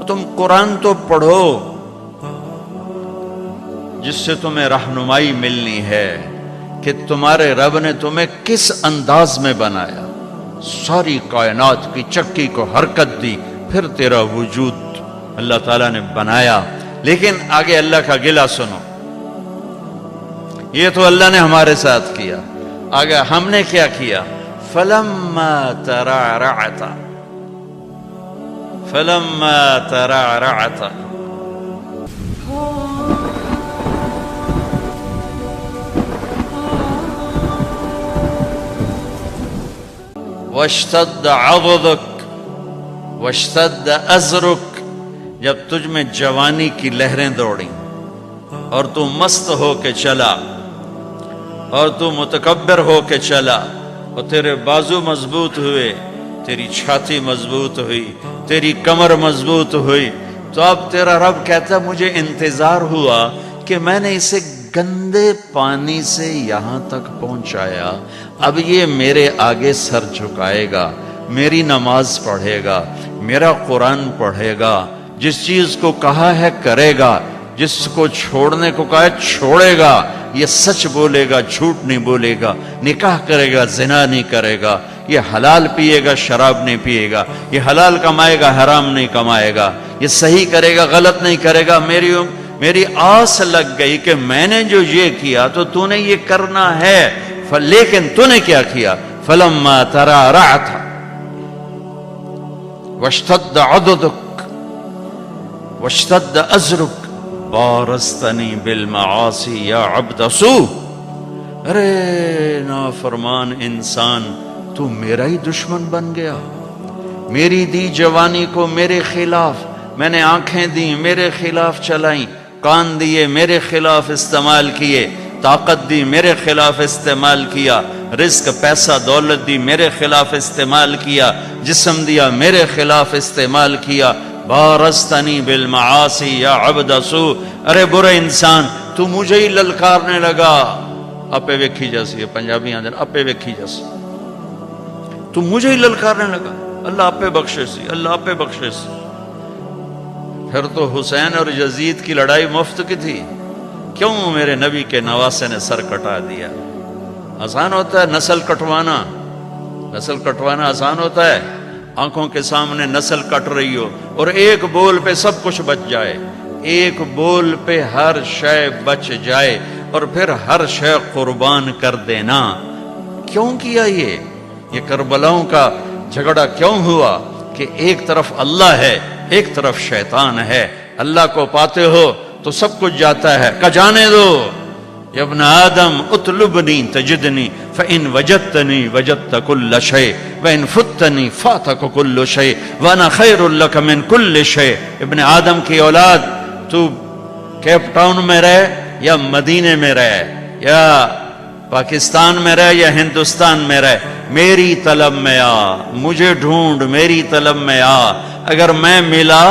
تم قرآن تو پڑھو جس سے تمہیں رہنمائی ملنی ہے کہ تمہارے رب نے تمہیں کس انداز میں بنایا، ساری کائنات کی چکی کو حرکت دی، پھر تیرا وجود اللہ تعالیٰ نے بنایا۔ لیکن آگے اللہ کا گلہ سنو، یہ تو اللہ نے ہمارے ساتھ کیا، آگے ہم نے کیا کیا؟ فَلَمَّا تَرَعْرَعَتَ فَلَمَّا تَرَعْرَعَتَ وَاشْتَدَّ عَضُدُكَ وَاشْتَدَّ أَزْرُكَ، جب تجھ میں جوانی کی لہریں دوڑیں اور تو مست ہو کے چلا اور تو متکبر ہو کے چلا اور تیرے بازو مضبوط ہوئے، تیری چھاتی مضبوط ہوئی، تیری کمر مضبوط ہوئی، تو اب تیرا رب کہتا ہے مجھے انتظار ہوا کہ میں نے اسے گندے پانی سے یہاں تک پہنچایا، اب یہ میرے آگے سر جھکائے گا، میری نماز پڑھے گا، میرا قرآن پڑھے گا، جس چیز کو کہا ہے کرے گا، جس کو چھوڑنے کو کہا ہے چھوڑے گا، یہ سچ بولے گا، جھوٹ نہیں بولے گا، نکاح کرے گا، زنا نہیں کرے گا، یہ حلال پیے گا، شراب نہیں پیے گا، یہ حلال کمائے گا، حرام نہیں کمائے گا، یہ صحیح کرے گا، غلط نہیں کرے گا۔ میری آس لگ گئی کہ میں نے جو یہ کیا تو نے یہ کرنا ہے، لیکن تو نے کیا کیا؟ فَلَمَّا تَرَعْرَعْتَ وَاشْتَدَّ عَضُدُكَ وَاشْتَدَّ أَزْرُكَ بارزتنی بالمعاصی یا عبد سوء، ارے نافرمان انسان، تو میرا ہی دشمن بن گیا، میری دی جوانی کو میرے خلاف، میں نے آنکھیں دی میرے خلاف چلائیں، کان دیے میرے خلاف استعمال کیے، طاقت دی میرے خلاف استعمال کیا، رزق پیسہ دولت دی میرے خلاف استعمال کیا، جسم دیا میرے خلاف استعمال کیا، بارزتنی بالمعاصی یا عبد سوء، ارے برے انسان تو مجھے ہی للکارنے لگا، اپے ویکھی جیسی ہے پنجابی آندھن، اپے ویکھی جیسی، تو مجھے ہی للکارنے لگا، اللہ اپے بخشے سی، اللہ اپے بخشے سی۔ پھر تو حسین اور یزید کی لڑائی مفت کی تھی، کیوں میرے نبی کے نواسے نے سر کٹا دیا؟ آسان ہوتا ہے نسل کٹوانا، نسل کٹوانا آسان ہوتا ہے، آنکھوں کے سامنے نسل کٹ رہی ہو اور ایک بول پہ سب کچھ بچ جائے، ایک بول پہ ہر شے بچ جائے اور پھر ہر شے قربان کر دینا۔ کیوں کیا یہ کربلاؤں کا جھگڑا کیوں ہوا؟ کہ ایک طرف اللہ ہے، ایک طرف شیطان ہے، اللہ کو پاتے ہو تو سب کچھ جاتا ہے، کہ جانے دو، یا ابن آدم اطلبنی تجدنی فإن وجدتنی وجدت کل شیء وإن فتنی فاتک کل شیء وانا خیر لک من کل شیء۔ ابن آدم کی اولاد، تو کیپ ٹاؤن میں رہے یا مدینے میں رہے یا پاکستان میں رہے یا ہندوستان میں رہے، میری طلب میں آ، مجھے ڈھونڈ، میری طلب میں آ، اگر میں ملا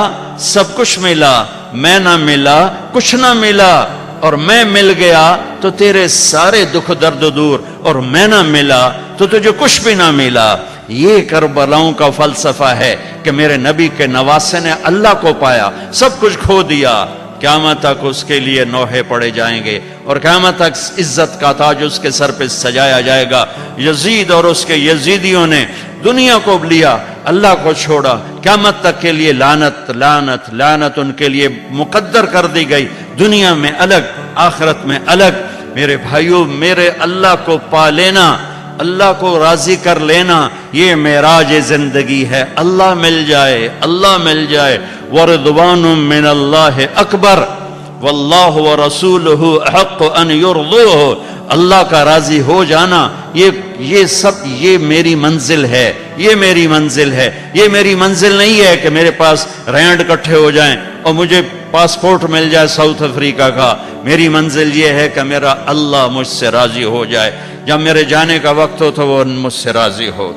سب کچھ ملا، میں نہ ملا کچھ نہ ملا، اور میں مل گیا تو تیرے سارے دکھ درد دور، اور میں نہ ملا تو تجھے کچھ بھی نہ ملا۔ یہ کربلاؤں کا فلسفہ ہے کہ میرے نبی کے نواسے نے اللہ کو پایا، سب کچھ کھو دیا، قیامت تک اس کے لیے نوحے پڑے جائیں گے اور قیامت تک عزت کا تاج اس کے سر پہ سجایا جائے گا۔ یزید اور اس کے یزیدیوں نے دنیا کو لیا، اللہ کو چھوڑا، قیامت تک کے لیے لعنت لعنت لعنت ان کے لیے مقدر کر دی گئی، دنیا میں الگ آخرت میں الگ۔ میرے بھائیوں، میرے اللہ کو پا لینا، اللہ کو راضی کر لینا، یہ معراج زندگی ہے۔ اللہ مل جائے، اللہ مل جائے، ورضوان من اللہ اکبر واللہ ورسولہ احق ان یرضوہ، اللہ کا راضی ہو جانا، یہ سب یہ میری منزل ہے، یہ میری منزل ہے۔ یہ میری منزل نہیں ہے کہ میرے پاس رینڈ کٹھے ہو جائیں اور مجھے پاسپورٹ مل جائے ساؤتھ افریقہ کا۔ میری منزل یہ ہے کہ میرا اللہ مجھ سے راضی ہو جائے، جب میرے جانے کا وقت ہو تو وہ مجھ سے راضی ہو۔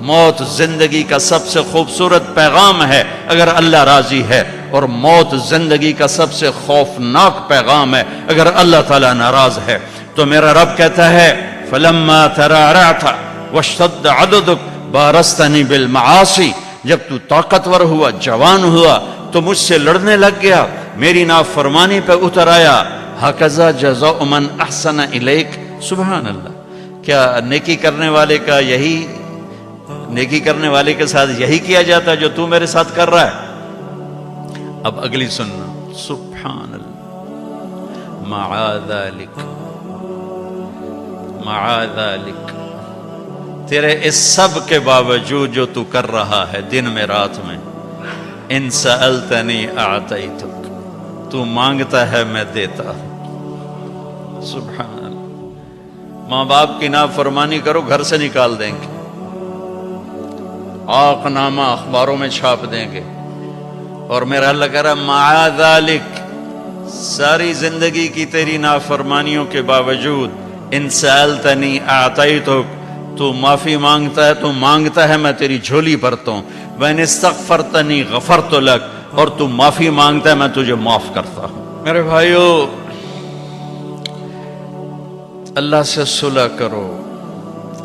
موت زندگی کا سب سے خوبصورت پیغام ہے اگر اللہ راضی ہے، اور موت زندگی کا سب سے خوفناک پیغام ہے اگر اللہ تعالیٰ ناراض ہے۔ تو میرا رب کہتا ہے فَلَمَّا تَرَعْرَعْتَ وَاشْتَدَّ عَضُدُكَ بَارَزْتَنِي بِالْمَعَاصِي جب تو طاقتور ہوا، جوان ہوا تو مجھ سے لڑنے لگ گیا، میری نافرمانی پہ اتر آیا۔ ہکذا جزاء من احسن الیک۔ سبحان اللہ، کیا نیکی کرنے والے کا یہی، نیکی کرنے والے کے ساتھ یہی کیا جاتا ہے جو تو میرے ساتھ کر رہا ہے؟ اب اگلی سننا، سبحان اللہ، مع ذلک، مع ذلک، تیرے اس سب کے باوجود جو تو کر رہا ہے دن میں رات میں، ان سألتنی اعطیتک، تو مانگتا ہے میں دیتا ہوں۔ سبحان اللہ، ماں باپ کی نافرمانی کرو گھر سے نکال دیں گے، آق نامہ اخباروں میں چھاپ دیں گے، اور میرا اللہ کہہ رہا مع ذلک، ساری زندگی کی تیری نافرمانیوں کے باوجود، ان سألتنی اعطیتک، تو معافی مانگتا ہے، تو مانگتا ہے میں تیری جھولی بھرتا ہوں، وَإِنِ اسْتَغْفَرْتَنِي غَفَرْتُ لَكَ، اور تو معافی مانگتا ہے میں تجھے معاف کرتا ہوں۔ میرے بھائیو، اللہ سے صلح کرو،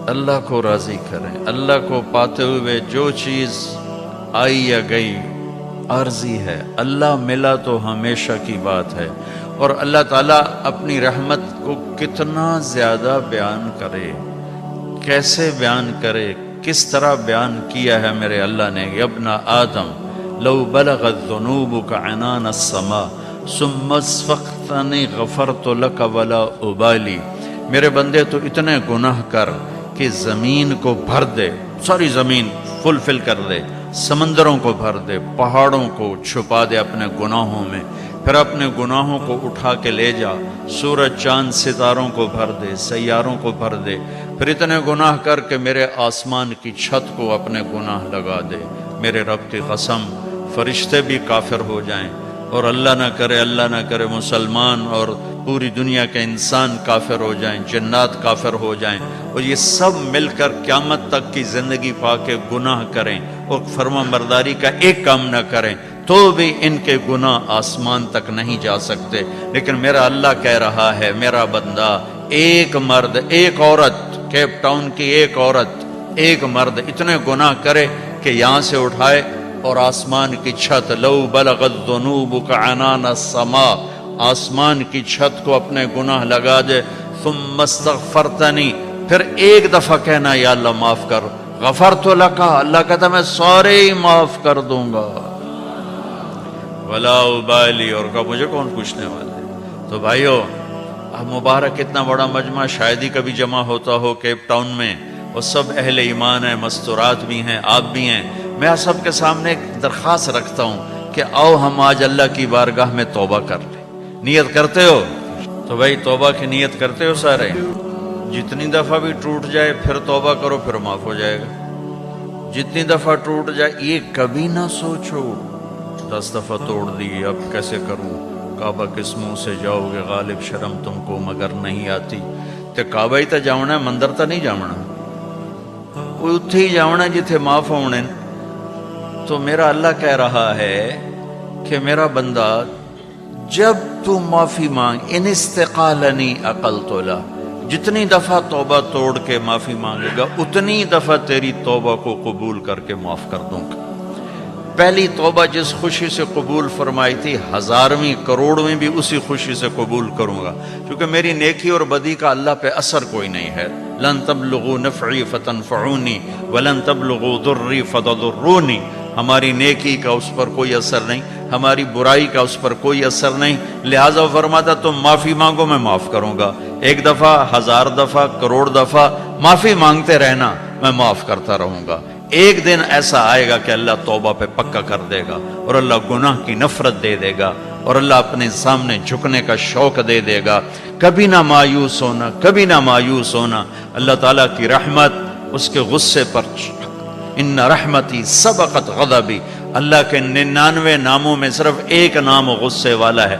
اللہ کو راضی کریں، اللہ کو پاتے ہوئے جو چیز آئی یا گئی عارضی ہے، اللہ ملا تو ہمیشہ کی بات ہے۔ اور اللہ تعالیٰ اپنی رحمت کو کتنا زیادہ بیان کرے، کیسے بیان کرے، کس طرح بیان کیا ہے میرے اللہ نے، یا ابن آدم لو بلغت ذنوبک عنان السماء ثم استغفرتنی غفرت لک ولا ابالی، میرے بندے تو اتنے گناہ کر کہ زمین کو بھر دے، ساری زمین فل کر دے، سمندروں کو بھر دے، پہاڑوں کو چھپا دے اپنے گناہوں میں، پھر اپنے گناہوں کو اٹھا کے لے جا، سورج چاند ستاروں کو بھر دے، سیاروں کو بھر دے، پھر اتنے گناہ کر کے میرے آسمان کی چھت کو اپنے گناہ لگا دے، میرے رب کی قسم فرشتے بھی کافر ہو جائیں، اور اللہ نہ کرے مسلمان اور پوری دنیا کے انسان کافر ہو جائیں، جنات کافر ہو جائیں، اور یہ سب مل کر قیامت تک کی زندگی پا کے گناہ کریں اور فرما برداری کا ایک کام نہ کریں، تو بھی ان کے گناہ آسمان تک نہیں جا سکتے۔ لیکن میرا اللہ کہہ رہا ہے میرا بندہ، ایک مرد، ایک عورت، کیپ ٹاؤن کی ایک عورت، ایک مرد اتنے گناہ کرے کہ یہاں سے اٹھائے اور آسمان کی چھت، لو بلغت ذنوبک عنان السماء، آسمان کی چھت کو اپنے گناہ لگا دے، ثم استغفرتنی، پھر ایک دفعہ کہنا یا اللہ معاف کر، غفرت لک، اللہ کہتا میں سارے ہی معاف کر دوں گا، ولا ابالی، اور کہا مجھے کون پوچھنے والا ہے۔ تو بھائیو، اب مبارک اتنا بڑا مجمع شاید ہی کبھی جمع ہوتا ہو کیپ ٹاؤن میں، اور سب اہل ایمان ہیں، مستورات بھی ہیں، آپ بھی ہیں۔ میں آپ سب کے سامنے ایک درخواست رکھتا ہوں کہ آؤ ہم آج اللہ کی بارگاہ میں توبہ کر لیں۔ نیت کرتے ہو تو بھائی توبہ کی نیت کرتے ہو سارے؟ جتنی دفعہ بھی ٹوٹ جائے پھر توبہ کرو، پھر معاف ہو جائے گا۔ جتنی دفعہ ٹوٹ جائے یہ کبھی نہ سوچو 10 دفعہ توڑ دی اب کیسے کروں، کعبہ کس منہ سے جاؤ گے، غالب شرم تم کو مگر نہیں آتی، تے کعبہ ہی تے جاؤنا ہے، مندر تے نہیں جاؤنا، وہ اتھے ہی جاؤنا جتھے معاف ہونے۔ تو میرا اللہ کہہ رہا ہے کہ میرا بندہ جب تو معافی مانگ، ان استقالنی عقلت له، جتنی دفعہ توبہ توڑ کے معافی مانگے گا اتنی دفعہ تیری توبہ کو قبول کر کے معاف کر دوں گا۔ پہلی توبہ جس خوشی سے قبول فرمائی تھی، 1000ویں کروڑویں بھی اسی خوشی سے قبول کروں گا، کیونکہ میری نیکی اور بدی کا اللہ پہ اثر کوئی نہیں ہے۔ لن تبلغوا نفعی فتنفعونی ولن تبلغوا ضری فتضرونی، ہماری نیکی کا اس پر کوئی اثر نہیں، ہماری برائی کا اس پر کوئی اثر نہیں، لہٰذا فرماتا تم معافی مانگو میں معاف کروں گا، 1 دفعہ 1000 دفعہ کروڑ دفعہ معافی مانگتے رہنا، میں معاف کرتا رہوں گا۔ ایک دن ایسا آئے گا کہ اللہ توبہ پہ پکا کر دے گا، اور اللہ گناہ کی نفرت دے دے گا، اور اللہ اپنے سامنے جھکنے کا شوق دے دے گا۔ کبھی نہ مایوس ہونا، کبھی نہ مایوس ہونا، اللہ تعالیٰ کی رحمت اس کے غصے پر، ان رحمتی سبقت غضبی، اللہ کے 99 ناموں میں صرف ایک نام غصے والا ہے۔